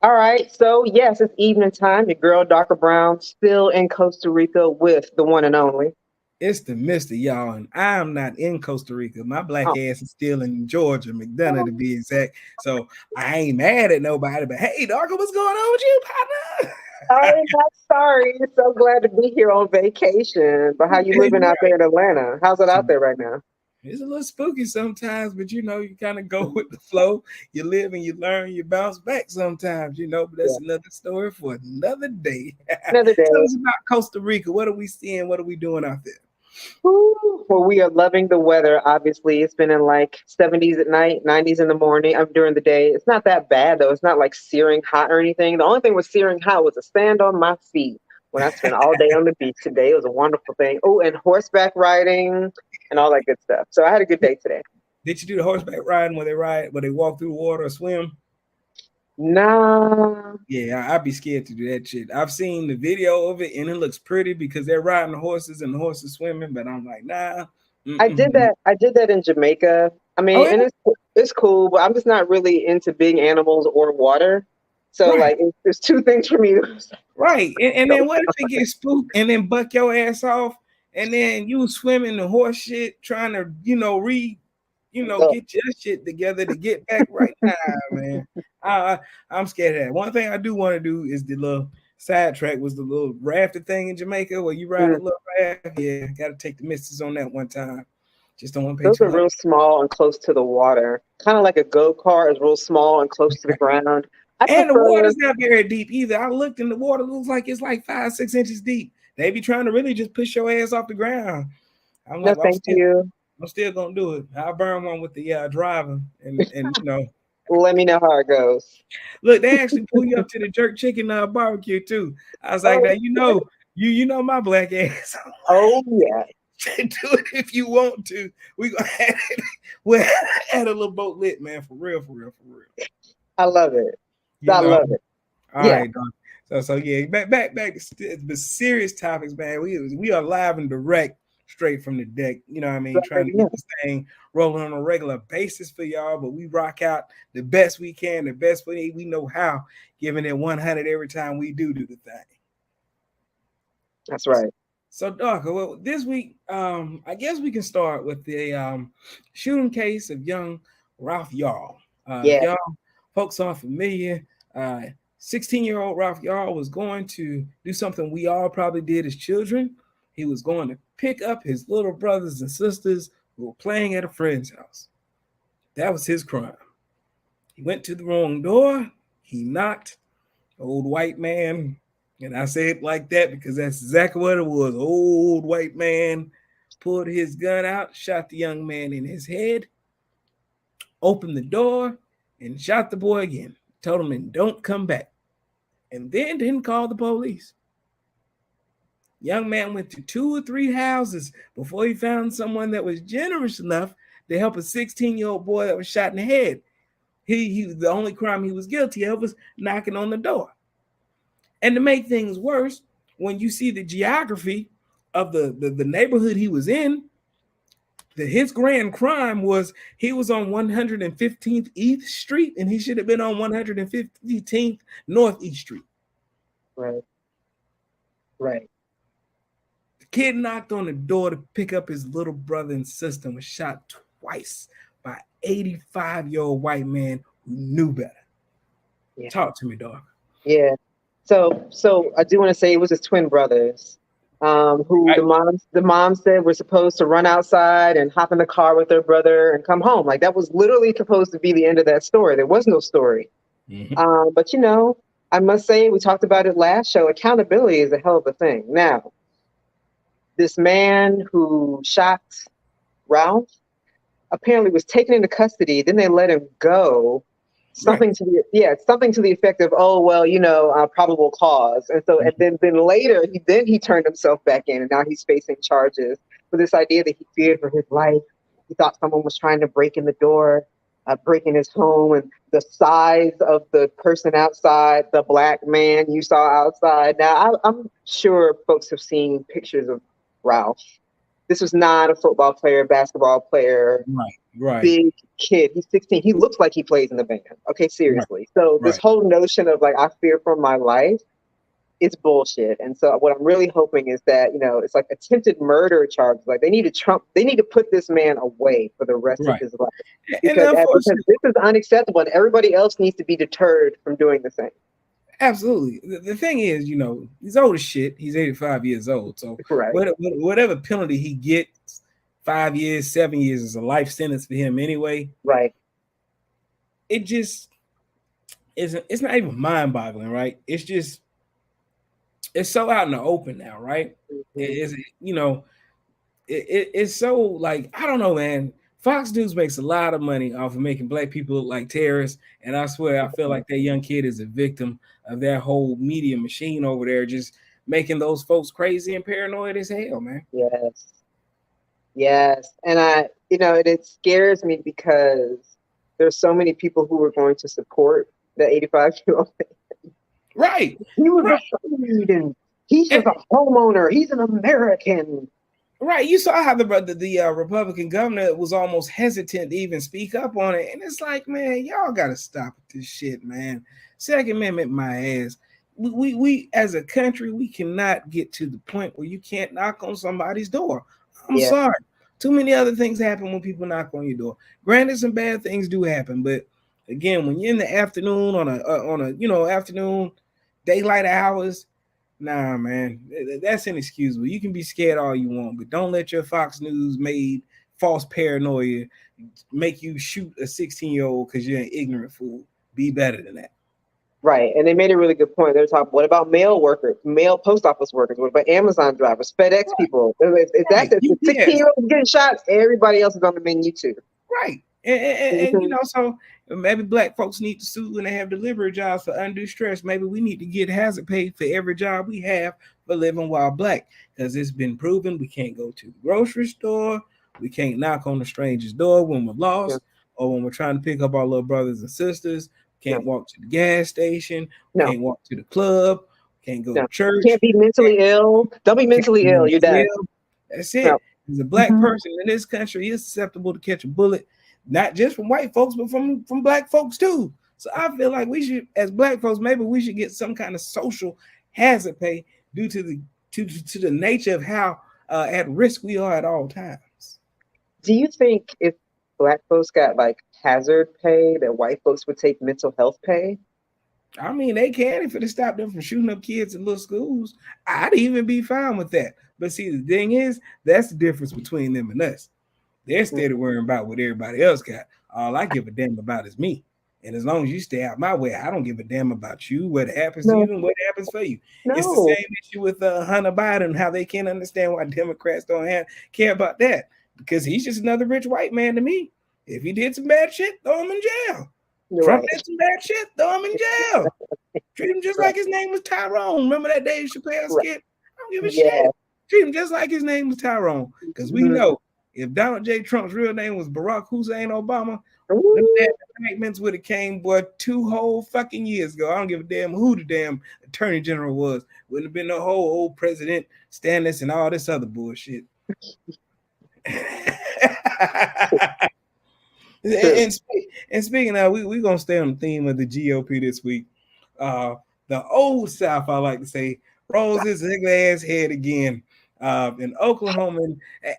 All right. So, yes, it's evening time. Your girl, Dr. Brown, still in Costa Rica with the one and only. It's the Mister, y'all, and I'm not in Costa Rica. My black Oh, ass is still in Georgia, McDonough to be exact. So I ain't mad at nobody, but hey, Darko, what's going on with you, partner? sorry, not sorry. So glad to be here on vacation. But how you living out there in Atlanta? How's it out there right now? It's a little spooky sometimes, but you kind of go with the flow. You live and you learn, you bounce back sometimes, but Yeah. that's another story for another day. Another Tell day. us about Costa Rica. What are we seeing? What are we doing out there? Woo. Well, we are loving the weather. Obviously, it's been in like 70s at night, 90s in the morning, during the day. It's not that bad though. It's not like searing hot or anything. The only thing was searing hot was to stand on my feet when I spent all day on the beach today. It was a wonderful thing. Oh, and horseback riding and all that good stuff. So I had a good day today. Did you do the horseback riding where they walk through water or swim? Nah, Yeah, I'd be scared to do that shit. I've seen the video of it and it looks pretty because they're riding the horses and the horses swimming, but I'm like, nah. I did Mm-mm. that. I did that in Jamaica. I Oh mean, yeah, and it's cool, but I'm just not really into big animals or water. So right, like, there's two things for me. right. And then what if it gets spooked and then buck your ass off and then you swimming the horse shit trying to, So, get your shit together to get back right now, man. I'm scared of that. One thing I do want to do is the little sidetrack was the little rafting thing in Jamaica where you ride a mm. little raft. Yeah, got to take the missus on that one time. Just don't want to pay Those are 200. real small and close to the water. Kind of like a go-kart is real small and close to the ground. I And the prefer, water's not very deep either. I looked and the water looks like it's like 5, 6 inches deep. They be trying to really just push your ass off the ground. I'm no like, well, thank you. I'm still gonna do it. I'll burn one with the driver, and Let me know how it goes. look, they actually pull you up to the jerk chicken barbecue too. I was like, Oh, now you know my black ass. oh yeah. Do it if you want to. We gonna have it. We'll add a little boat lit, man, for real, for real, for real. I love it. You I know. love it. All Yeah. right, dog. So yeah, back to the serious topics, man. We are live and direct straight from the deck. You know what I mean? Trying Right, to yeah. get this thing rolling on a regular basis for y'all, but we rock out the best we can, the best we know how, giving it 100 every time we do the thing. That's right. So, Doc, well, this week, I guess we can start with the shooting case of young Ralph Yarl. If Yeah. y'all folks aren't familiar, 16-year-old Ralph Yarl was going to do something we all probably did as children. He was going to pick up his little brothers and sisters who were playing at a friend's house. That was his crime. He went to the wrong door. He knocked. Old white man, and I say it like that because that's exactly what it was. Old white man pulled his gun out, shot the young man in his head, opened the door, and shot the boy again. Told him, and don't come back. And then didn't call the police. Young man went to 2 or 3 houses before he found someone that was generous enough to help a 16-year-old boy that was shot in the head. He the only crime he was guilty of was knocking on the door. And to make things worse, when you see the geography of the neighborhood he was in, his grand crime was he was on 115th East Street and he should have been on 115th Northeast Street. Right. Right. The kid knocked on the door to pick up his little brother and sister and was shot twice by an 85-year-old white man who knew better. Yeah. Talk to me, dog. Yeah. So I do want to say it was his twin brothers, who Right? the mom said were supposed to run outside and hop in the car with their brother and come home. Like that was literally supposed to be the end of that story. There was no story. Mhm. But I must say we talked about it last show. Accountability is a hell of a thing. Now, this man who shot Ralph apparently was taken into custody. Then they let him go. Right. Something to the effect of, oh well, probable cause. And so, and Mhm. then later, he turned himself back in, and now he's facing charges for this idea that he feared for his life. He thought someone was trying to break in the door, break in his home, and the size of the person outside, the black man you saw outside. Now, I'm sure folks have seen pictures of Ralph. This was not a football player, basketball player, Right. big kid. He's 16. He looks like he plays in the band. Okay, seriously. So this Right. whole notion of like, I fear for my life, it's bullshit. And so what I'm really hoping is that, it's like attempted murder charges. Like they need to put this man away for the rest of Right. his life. And Because unfortunately, this is unacceptable and everybody else needs to be deterred from doing the same. absolutely. The thing is, he's old as shit. He's 85 years old. So Right. whatever penalty he gets, 5 years, 7 years is a life sentence for him anyway. Right. It just isn't, it's not even mind-boggling, right? It's so out in the open now, right? Mm-hmm. It's so like, I don't know, man. Fox News makes a lot of money off of making black people look like terrorists, and I swear I feel like that young kid is a victim of that whole media machine over there, just making those folks crazy and paranoid as hell, man. Yes. And it scares me because there's so many people who are going to support the 85-year-old. Right. He was afraid, and he's just a homeowner. He's an American. Right. You saw how the Republican governor was almost hesitant to even speak up on it. And it's like, man, y'all got to stop this shit, man. Second Amendment, my ass. We as a country, we cannot get to the point where you can't knock on somebody's door. I'm sorry. Too many other things happen when people knock on your door. Granted, some bad things do happen, but again, when you're in the afternoon on a afternoon daylight hours, nah, man, that's inexcusable. You can be scared all you want, but don't let your Fox News made false paranoia make you shoot a 16-year-old because you're an ignorant fool. Be better than that. Right. And they made a really good point. They're talking, what about mail workers, mail post office workers? What about Amazon drivers, FedEx people? If that's the 16-year-old getting shot, everybody else is on the menu too. Right. And so maybe black folks need to sue when they have delivery jobs for undue stress. Maybe we need to get hazard pay for every job we have for living while black, because it's been proven we can't go to the grocery store, we can't knock on a stranger's door when we're lost, or when we're trying to pick up our little brothers and sisters. Can't walk to the gas station. Can't walk to the club. Can't go to church. Can't be mentally ill. Don't be mentally ill. You're dead. That's it. As a black person in this country is susceptible to catch a bullet, not just from white folks, but from black folks too. So I feel like we should, as black folks, maybe we should get some kind of social hazard pay due to the nature of how at risk we are at all times. Do you think if black folks got like hazard pay, that white folks would take mental health pay? I mean, they can if it stop them from shooting up kids in little schools. I'd even be fine with that. But see, the thing is, that's the difference between them and us. They're steady worrying about what everybody else got. All I give a damn about is me. And as long as you stay out my way, I don't give a damn about you, what happens to you, and what happens for you. It's the same issue with Hunter Biden, how they can't understand why Democrats don't care about that. Because he's just another rich white man to me. If he did some bad shit, throw him in jail. Trump did some bad shit, throw him in jail. Treat him just like his name was Tyrone. Remember that Dave Chappelle skit? I don't give a shit. Treat him just like his name was Tyrone. Because we know if Donald J. Trump's real name was Barack Hussein Obama, them damn indictments would have came, 2 whole fucking years ago. I don't give a damn who the damn attorney general was. Wouldn't have been no whole old president Stannis and all this other bullshit. And speaking of, we're going to stay on the theme of the GOP this week. The old South, I like to say, rolls its ugly ass head again in Oklahoma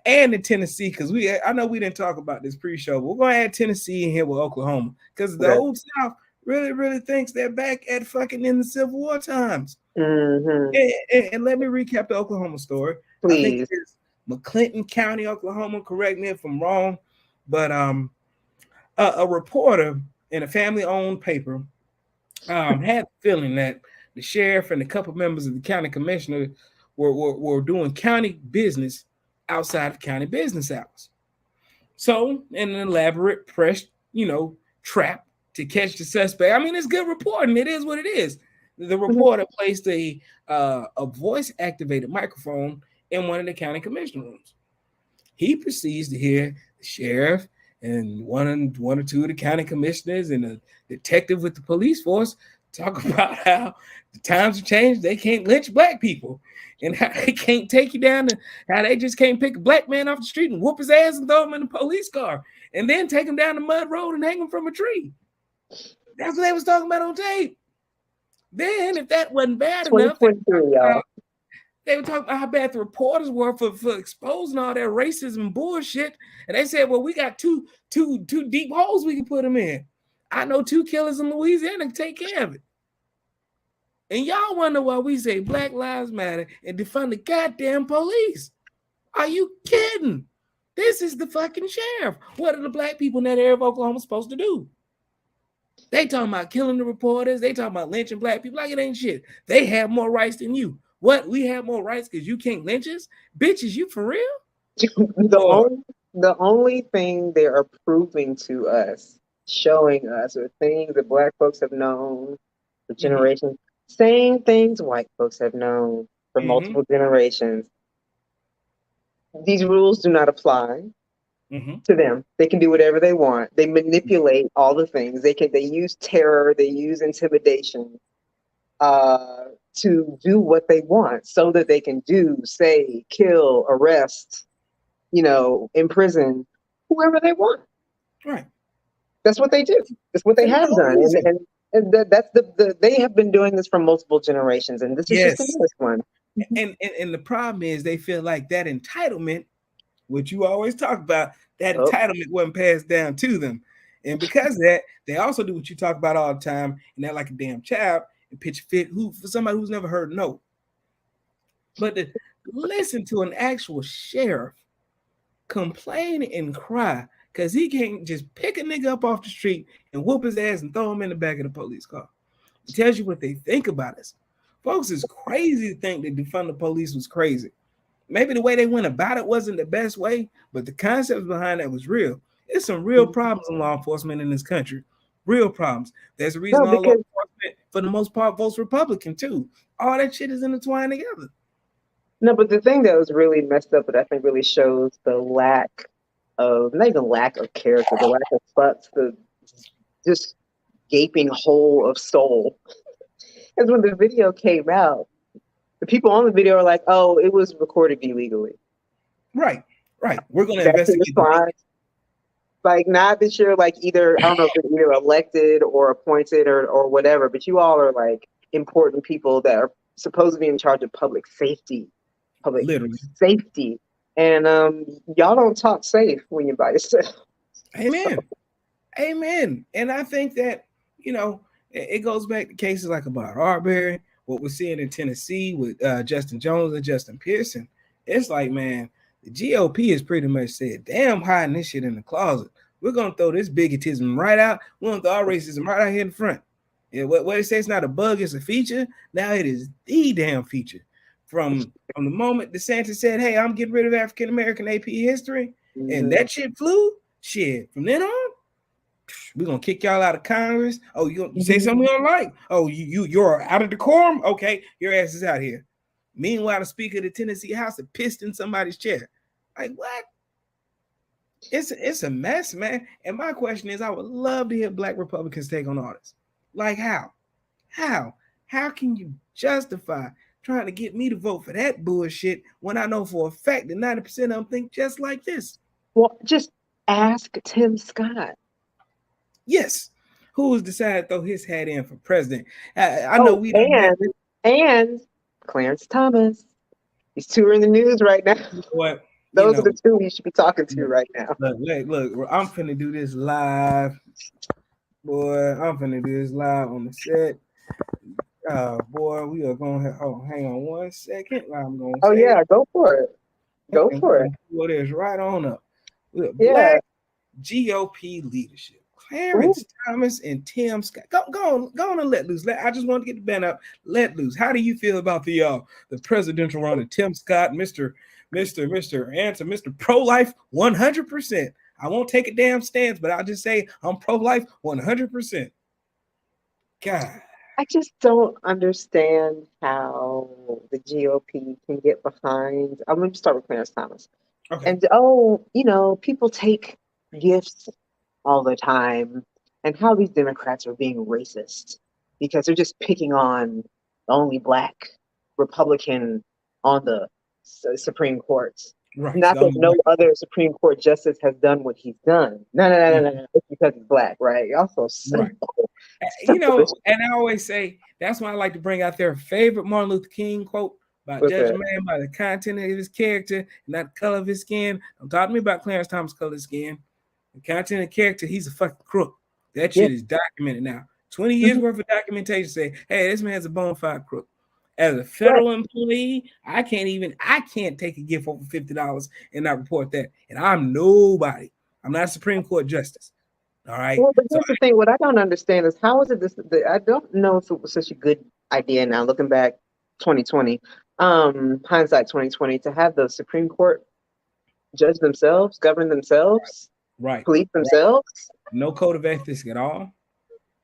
and in Tennessee, because I know we didn't talk about this pre-show, but we're going to add Tennessee in here with Oklahoma, because the old South really, really thinks they're back at fucking in the Civil War times. And let me recap the Oklahoma story. Please. I think it's McClinton County, Oklahoma. Correct me if I'm wrong, but a reporter in a family-owned paper had the feeling that the sheriff and a couple members of the county commissioner were doing county business outside of county business hours. So, in an elaborate press, trap to catch the suspect. I mean, it's good reporting. It is what it is. The reporter placed a voice-activated microphone in one of the county commissioner rooms. He proceeds to hear the sheriff and one or two of the county commissioners and a detective with the police force Talk about how the times have changed. They can't lynch black people, and how they can't take you down, and how they just can't pick a black man off the street and whoop his ass and throw him in the police car, and then take him down the mud road and hang him from a tree. That's what they was talking about on tape. Then, if that wasn't bad enough, 2023, y'all. they were talking about how bad the reporters were for exposing all that racism bullshit, and they said, "Well, we got two deep holes we can put them in. I know 2 killers in Louisiana can take care of it." And y'all wonder why we say Black Lives Matter and defund the goddamn police. Are you kidding? This is the fucking sheriff. What are the black people in that area of Oklahoma supposed to do? They talking about killing the reporters. They talking about lynching black people like it ain't shit. They have more rights than you. What? We have more rights because you can't lynch us? Bitches, you for real? The only thing they are proving to us, showing us, are things that black folks have known for generations. Same things white folks have known for multiple generations. These rules do not apply to them. They can do whatever they want. They manipulate all the things. They use terror, they use intimidation to do what they want so that they can do, say, kill, arrest, imprison whoever they want. Right. That's what they do. That's what they have done. And that's they have been doing this for multiple generations, and this is just the newest one. And the problem is they feel like that entitlement, which you always talk about, that entitlement wasn't passed down to them. And because of that, they also do what you talk about all the time, and they're like a damn child and pitch a fit for somebody who's never heard no. But to listen to an actual sheriff complain and cry because he can't just pick a nigga up off the street and whoop his ass and throw him in the back of the police car. It tells you what they think about us. Folks, it's crazy to think that defund the police was crazy. Maybe the way they went about it wasn't the best way, but the concept behind that was real. There's some real problems in law enforcement in this country. Real problems. There's a reason all law enforcement, for the most part, votes Republican too. All that shit is intertwined together. No, but the thing that was really messed up, that I think really shows the lack of, not even lack of character, the lack of guts, the just gaping hole of soul. Because when the video came out, the people on the video are like, "Oh, it was recorded illegally." Right. We're going to investigate. Like, not that you're like either, I don't know if you're either elected or appointed or whatever, but you all are like important people that are supposed to be in charge of public safety. Safety. And y'all don't talk safe when you're by yourself. Amen. And I think that, it goes back to cases like about Arbery, what we're seeing in Tennessee with Justin Jones and Justin Pearson. It's like, man, the GOP has pretty much said, damn, hiding this shit in the closet. We're going to throw this bigotism right out. We're going to throw our racism right out here in front. Yeah, what they say it's not a bug, it's a feature. Now it is the damn feature. From the moment DeSantis said, "Hey, I'm getting rid of African American AP history," and that shit flew, from then on, we're gonna kick y'all out of Congress. Oh, you gonna say something we don't like? Oh, you're out of decorum? Okay, your ass is out here. Meanwhile, the Speaker of the Tennessee House had pissed in somebody's chair. Like, what? It's a mess, man. And my question is, I would love to hear Black Republicans take on all this. Like, how? How can you justify trying to get me to vote for that bullshit when I know for a fact that 90% of them think just like this? Well, just ask Tim Scott. Yes, who has decided to throw his hat in for president? I know we and Clarence Thomas. These two are in the news right now. What? Those are the two you should be talking to right now. Look, I'm finna do this live. Boy, I'm finna do this live on the set. Boy, we are going to hang on 1 second. I'm going to go for it. Go for it. Well, there's right on up. Black GOP leadership. Clarence Thomas and Tim Scott. Go on and let loose. I just want to get the band up. Let loose. How do you feel about the presidential run of Tim Scott, Mr. Answer, Mr. Pro-life 100%. I won't take a damn stance, but I'll just say I'm pro-life 100%. God. I just don't understand how the GOP can get behind. I'm going to start with Clarence Thomas. Okay. And, people take gifts all the time, and how these Democrats are being racist. because they're just picking on the only black Republican on the Supreme Courts. Right. Not that no other Supreme Court justice has done what he's done. No. It's because he's black, right? Also simple. Right. You know, and I always say that's why I like to bring out their favorite Martin Luther King quote about judging a man by the content of his character, not the color of his skin. Don't talk to me about Clarence Thomas' color of skin. The content of character, he's a fucking crook. That shit is documented now. 20 years worth of documentation say, hey, this man's a bona fide crook. As a federal employee, I can't take a gift over $50 and not report that. And I'm nobody. I'm not a Supreme Court justice. All right. Well, but here's the thing. What I don't understand is how is it this? I don't know if it was such a good idea now, looking back, 2020, hindsight 2020, to have the Supreme Court judge themselves, govern themselves, right, police themselves. No code of ethics at all.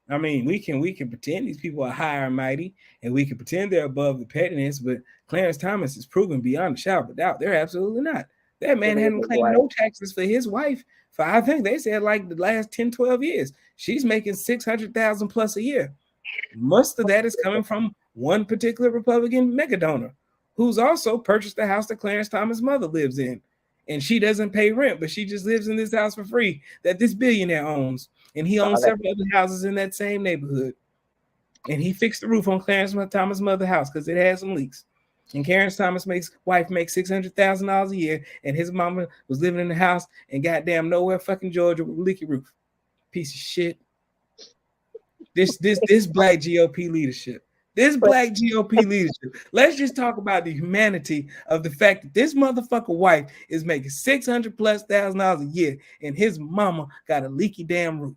I mean, we can pretend these people are high and mighty, and we can pretend they're above the pettiness, but Clarence Thomas is proven beyond a shadow of a doubt they're absolutely not. That man hadn't claimed no taxes for his wife for, I think they said, like the last 10, 12 years. She's making $600,000 plus a year. Most of that is coming from one particular Republican mega donor who's also purchased the house that Clarence Thomas' mother lives in. And she doesn't pay rent, but she just lives in this house for free that this billionaire owns. And he owns several other houses in that same neighborhood. And he fixed the roof on Clarence Thomas' mother's house because it had some leaks. And Clarence Thomas' wife makes $600,000 a year, and his mama was living in the house in goddamn nowhere fucking Georgia with a leaky roof. Piece of shit. This black GOP leadership. This black GOP leadership. Let's just talk about the humanity of the fact that this motherfucker wife is making $600,000+ a year, and his mama got a leaky damn roof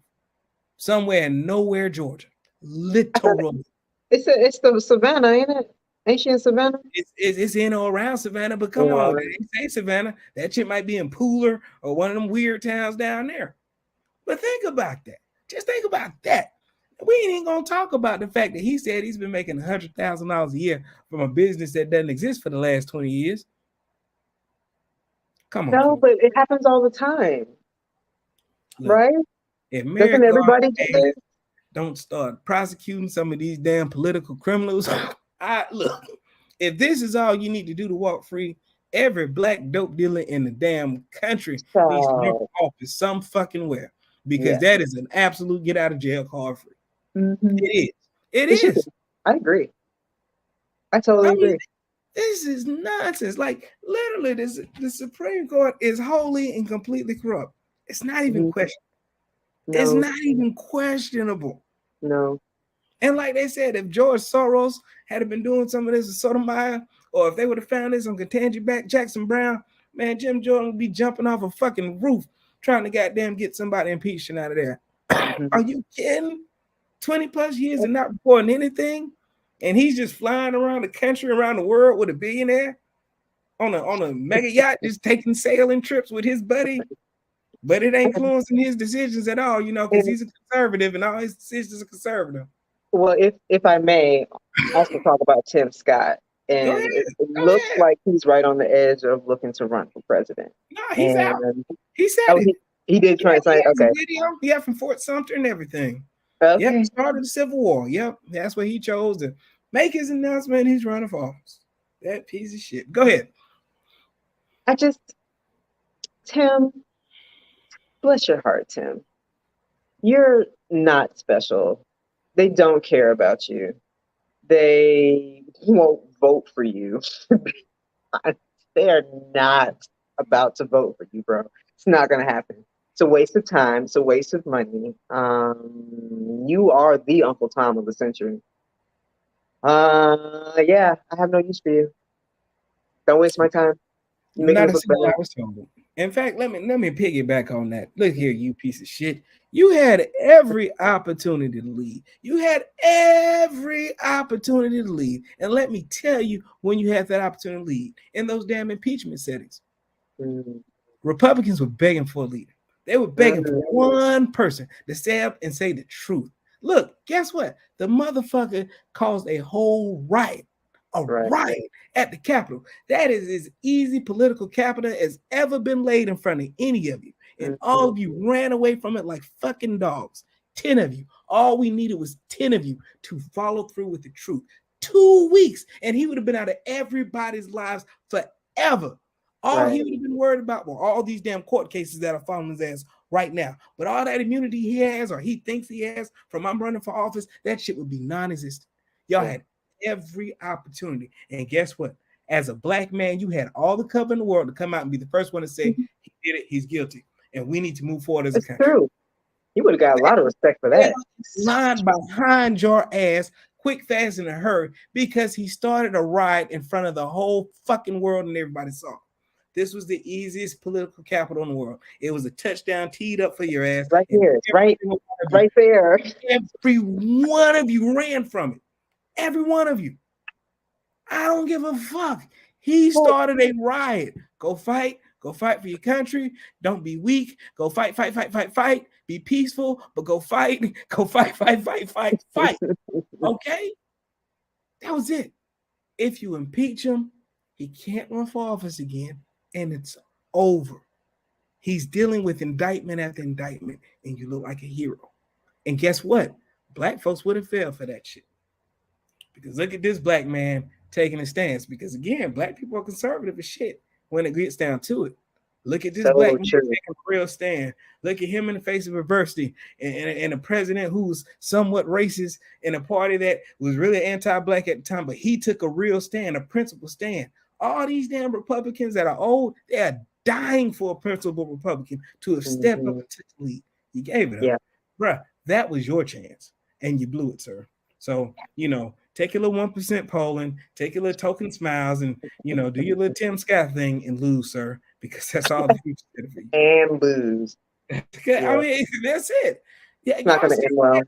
somewhere in nowhere, Georgia. Literally. It's the Savannah, ain't it? Ain't she in Savannah? It's in or around Savannah, but come on, they say Savannah. That shit might be in Pooler or one of them weird towns down there. But think about that. Just think about that. We ain't even gonna talk about the fact that he said he's been making $100,000 a year from a business that doesn't exist for the last 20 years. Come on. No, but it happens all the time. Look, right? Doesn't everybody don't start prosecuting some of these damn political criminals. Look, if this is all you need to do to walk free, every black dope dealer in the damn country needs to run for office some fucking where, because that is an absolute get out of jail card free. Mm-hmm. It is. I agree. I totally agree. This is nonsense. Like literally, the Supreme Court is wholly and completely corrupt. It's not even questionable. No. It's not even questionable. No. And like they said, if George Soros had been doing some of this with Sotomayor, or if they would have found this on Ketanji Jackson Brown, man, Jim Jordan would be jumping off a fucking roof trying to goddamn get somebody impeached out of there. Are you kidding? 20+ years and not reporting anything, and he's just flying around the country, around the world with a billionaire on a mega yacht, just taking sailing trips with his buddy. But it ain't influencing his decisions at all, you know, because he's a conservative and all his decisions are conservative. Well, if I may also talk about Tim Scott, and it looks like he's right on the edge of looking to run for president. No, he's out. He said it. He did try to say, okay. Video, from Fort Sumter and everything. Okay. Yep, he started the Civil War. Yep, that's what he chose to make his announcement. He's running for office. That piece of shit. Go ahead. Tim, bless your heart, Tim. You're not special. They don't care about you. They won't vote for you. They're not about to vote for you, bro. It's not going to happen. It's a waste of time. It's a waste of money. You are the Uncle Tom of the century. Yeah, I have no use for you. Don't waste my time. Not a single hour sober. In fact, let me piggyback on that. Look here, you piece of shit. You had every opportunity to lead. You had every opportunity to lead. And let me tell you, when you had that opportunity to lead in those damn impeachment settings, Republicans were begging for a leader. They were begging for one person to stand up and say the truth. Look, guess what? The motherfucker caused a whole riot. Riot at the Capitol. That is as easy political capital as ever been laid in front of any of you. And all of you ran away from it like fucking dogs. 10 of you, All we needed was 10 of you to follow through with the truth. 2 weeks, and he would have been out of everybody's lives forever. All he would have been worried about were all these damn court cases that are following his ass right now. But all that immunity he has, or he thinks he has, from I'm running for office, that shit would be non-existent. Y'all had every opportunity. And guess what? As a black man, you had all the cover in the world to come out and be the first one to say, he did it, he's guilty. And we need to move forward as a country. True. You would have got a lot of respect for that. Lying behind your ass, quick, fast, in a hurry, because he started a riot in front of the whole fucking world and everybody saw. This was the easiest political capital in the world. It was a touchdown teed up for your ass. Right here, right there. Every one of you ran from it. Every one of you. I don't give a fuck. He started a riot. Go fight. Go fight for your country. Don't be weak. Go fight, fight, fight, fight, fight. Be peaceful, but go fight. Go fight, fight, fight, fight, fight. Okay? That was it. If you impeach him, he can't run for office again, and it's over. He's dealing with indictment after indictment, and you look like a hero. And guess what? Black folks would have failed for that shit. Because look at this black man taking a stance. Because again, black people are conservative as shit when it gets down to it. Look at this black man taking a real stand. Look at him in the face of adversity and a president who's somewhat racist in a party that was really anti-black at the time, but he took a real stand, a principled stand. All these damn Republicans that are old, they are dying for a principled Republican to have stepped up and took the lead. You gave it up. Bruh, that was your chance, and you blew it, sir. So, take your little 1% polling, take your little token smiles, and, do your little Tim Scott thing and lose, sir, because that's all the future did for you. And lose. I mean, that's it. Yeah, it's not going to end well.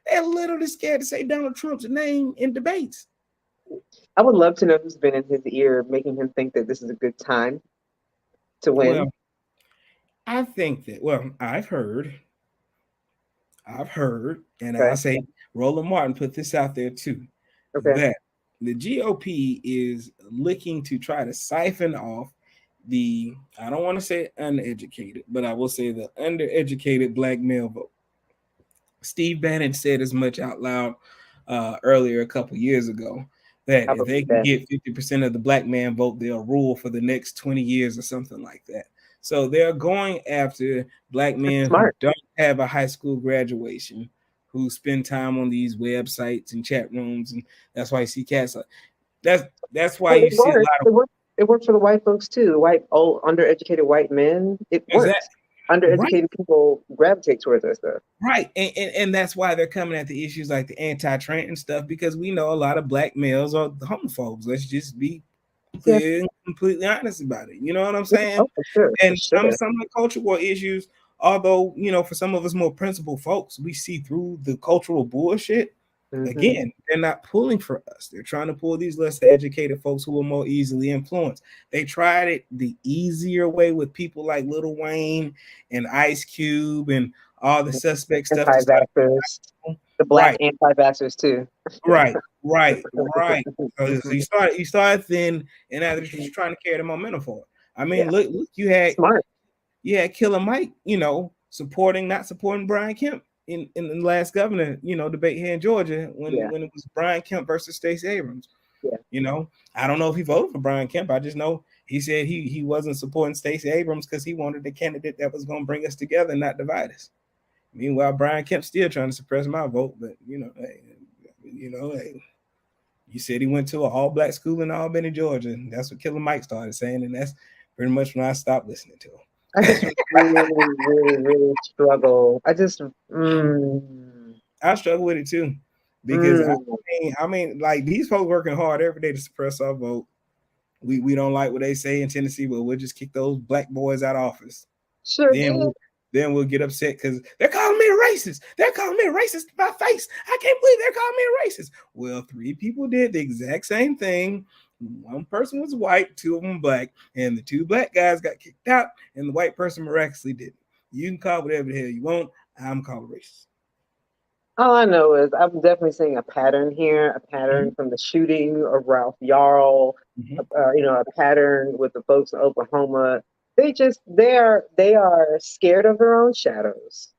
They're literally scared to say Donald Trump's name in debates. I would love to know who's been in his ear making him think that this is a good time to win. Well, I think that, I've heard, and I say Roland Martin put this out there too, that the GOP is looking to try to siphon off I don't want to say uneducated, but I will say the undereducated black male vote. Steve Bannon said as much out loud earlier a couple years ago that if they can get 50% of the black man vote, they'll rule for the next 20 years or something like that. So they're going after black men who don't have a high school graduation, who spend time on these websites and chat rooms, and that's why you see cats. That's why you see a lot of. It works for the white folks too. White, old, undereducated white men. It works. Undereducated people gravitate towards that stuff. Right, and that's why they're coming at the issues like the anti-trans stuff, because we know a lot of black males are homophobes. Let's just be clear and completely honest about it. You know what I'm saying? Oh, for sure, and some of the cultural war issues, although for some of us more principled folks, we see through the cultural bullshit. Again, they're not pulling for us. They're trying to pull these less educated folks who are more easily influenced. They tried it the easier way with people like Lil Wayne and Ice Cube and all the suspect stuff. The black anti-vaxxers too. Right. So you started thin, and now they're just trying to carry the momentum forward. I mean, look, you had Killer Mike, not supporting Brian Kemp in the last governor, debate here in Georgia when it was Brian Kemp versus Stacey Abrams. I don't know if he voted for Brian Kemp. I just know he said he wasn't supporting Stacey Abrams because he wanted a candidate that was going to bring us together and not divide us. Meanwhile, Brian Kemp's still trying to suppress my vote, but you said he went to an all-black school in Albany, Georgia. That's what Killer Mike started saying, and that's pretty much when I stopped listening to him. I just really struggle. I struggle with it too, because I mean, like, these folks working hard every day to suppress our vote. We don't like what they say in Tennessee, but we'll just kick those black boys out of office. Sure. Then we'll get upset because they're calling me a racist. They're calling me a racist to my face. I can't believe they're calling me a racist. Well, 3 people did the exact same thing. 1 person was white, 2 of them black, and the 2 black guys got kicked out, and the white person miraculously didn't. You can call whatever the hell you want. I'm called racist. All I know is I'm definitely seeing a pattern here, from the shooting of Ralph Yarl, a pattern with the folks in Oklahoma. They are scared of their own shadows.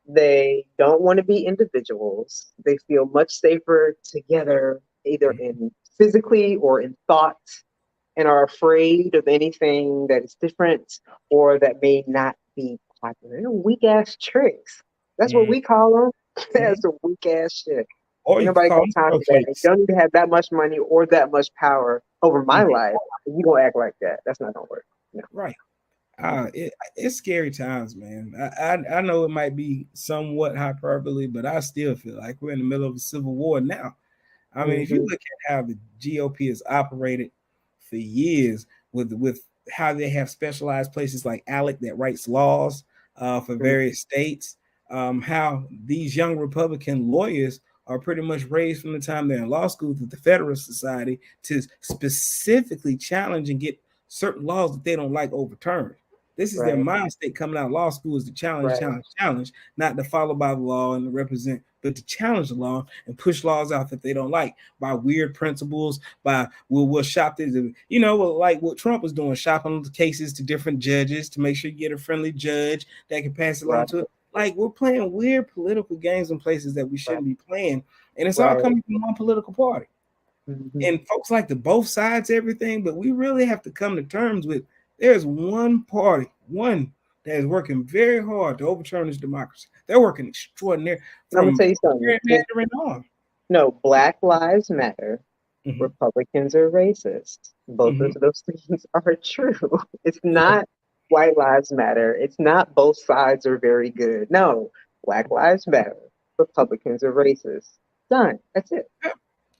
They don't want to be individuals. They feel much safer together, either Mhm. in physically or in thought, and are afraid of anything that is different or that may not be popular. You know, weak ass tricks. That's what Mhm. we call them. Mhm. That's some weak ass shit. Or Ain't you could nobody call got them time for that. You snowflakes. don't need to have that much money or that much power over my Mhm. life. You gonna act like that? That's not gonna work. No. Right. Mm-mm. It's scary times, man. I know it might be somewhat hyperbole, but I still feel like we're in the middle of a civil war now. I mean, if you Mm-hmm. look at how the GOP has operated for years with how they have specialized places like ALEC that writes laws for various states, how these young Republican lawyers are pretty much raised from the time they're in law school to the Federalist Society to specifically challenge and get certain laws that they don't like overturned. This is their Right. mind state coming out of law school is to challenge, Right. challenge, challenge, not to follow by the law and to represent, but to challenge the law and push laws out that they don't like by weird principles, by we'll shop this, like what Trump was doing, shopping the cases to different judges to make sure you get a friendly judge that can pass it along Right. to it. Like we're playing weird political games in places that we Right. shouldn't be playing. And it's all Right. coming from one political party. Mm-hmm. And folks like to both sides everything, but we really have to come to terms with there's one party, one that is working very hard to overturn this democracy. They're working extraordinary I'm gonna from tell you something. Mandarin on. No, Black Lives Matter. Mhm. Republicans are racist. Both of Mhm. those things are true. It's not white lives matter. It's not both sides are very good. No, Black Lives Matter. Republicans are racist. Done. That's it.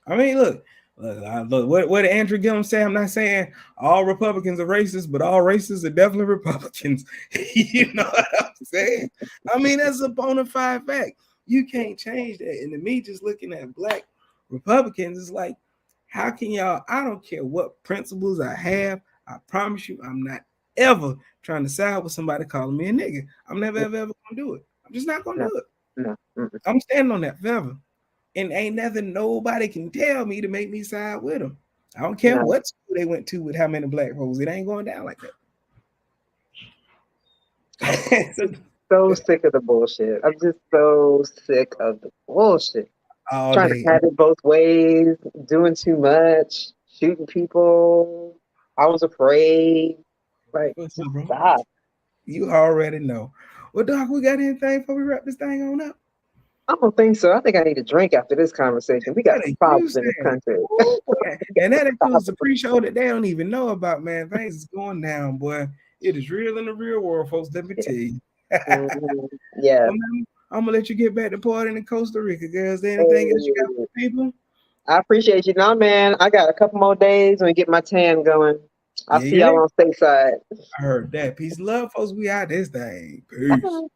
I mean, look, what did Andrew Gillum say? I'm not saying all Republicans are racist, but all racists are definitely Republicans. You know what I'm saying? I mean, that's a bona fide fact. You can't change that. And to me, just looking at black Republicans, it's like, how can y'all? I don't care what principles I have. I promise you, I'm not ever trying to side with somebody calling me a nigga. I'm never, ever gonna do it. I'm just not gonna No, do it. no. Mm-mm. I'm standing on that forever. And ain't nothing nobody can tell me to make me side with them. I don't care No. what school they went to with how many black folks. It ain't going down like that. So sick of the bullshit. I'm just so sick of the bullshit. All Trying to day. have it both ways, doing too much, shooting people. I was afraid. Like, What's just up, bro? stop. You already know. Well, Doc, we got anything before we wrap this thing on up? I don't think so. I think I need a drink after this conversation. We got What some a problems in this Houston. country. Ooh, boy. And that includes Problems. the pre-show that they don't even know about, man. Things is going down, boy. It is real in the real world, folks. Let me Yeah. tell you. Mhm. Yeah. Well, man, I'm gonna let you get back to partying in Costa Rica, girls. Is there anything else you got Hey, for the people? I appreciate you. Now, man, I got a couple more days when we get my tan going. I'll Yeah, see yeah. y'all on stateside. I heard that. Peace and love, folks. We out this thing. Peace.